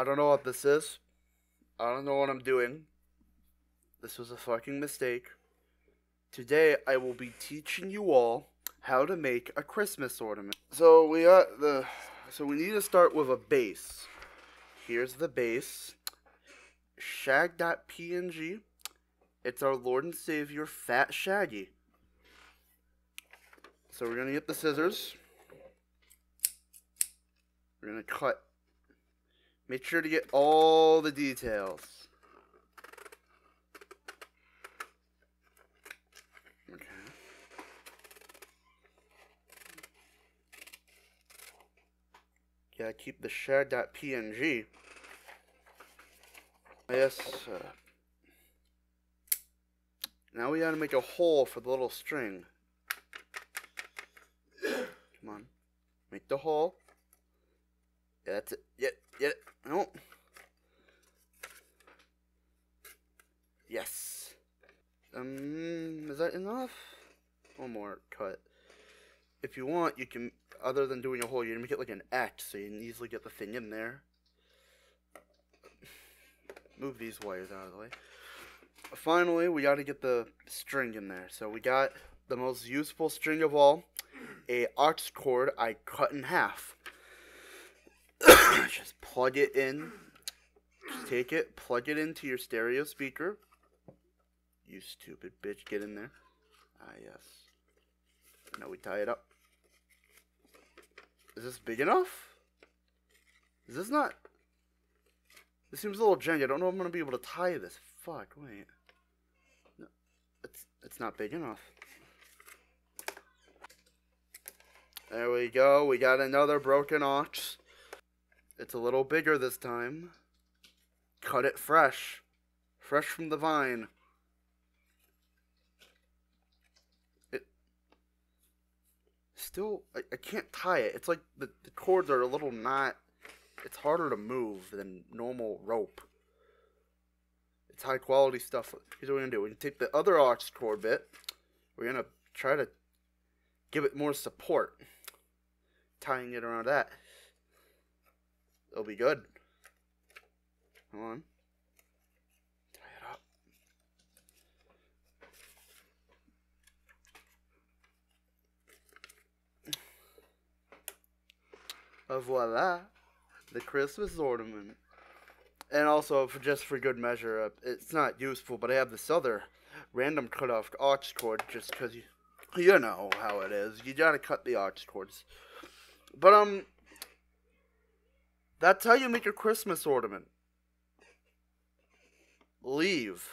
I don't know what this is. I don't know what I'm doing. This was a fucking mistake. Today I will be teaching you all how to make a Christmas ornament. So we need to start with a base. Here's the base. Shag.png. It's our Lord and Savior, Fat Shaggy. So we're gonna get the scissors. We're gonna cut. Make sure to get all the details. Okay. Gotta keep the shag.png. Yes. Now we gotta make a hole for the little string. Come on. Make the hole. Yeah, that's it. Yeah. No. Yes. Is that enough? One more cut. If you want, you can, other than doing a hole, you can make it like an X so you can easily get the thing in there. Move these wires out of the way. Finally, we got to get the string in there. So we got the most useful string of all, a aux cord I cut in half. Just plug it in. Just take it, plug it into your stereo speaker. You stupid bitch, get in there. Ah, yes. Now we tie it up. Is this big enough? Is this not? This seems a little janky. I don't know if I'm going to be able to tie this. Fuck, wait. No, it's not big enough. There we go. We got another broken ox. It's a little bigger this time. Cut it fresh. Fresh from the vine. Still, I can't tie it. It's like the cords are a little not... It's harder to move than normal rope. It's high quality stuff. Here's what we're going to do. We're going to take the other aux cord bit. We're going to try to give it more support. Tying it around that. It'll be good. Come on. Tie it up. Voila. The Christmas ornament. And also, just for good measure, it's not useful, but I have this other random cut off aux cord just because you know how it is. You gotta cut the aux cords. But, that's how you make a Christmas ornament. Leave.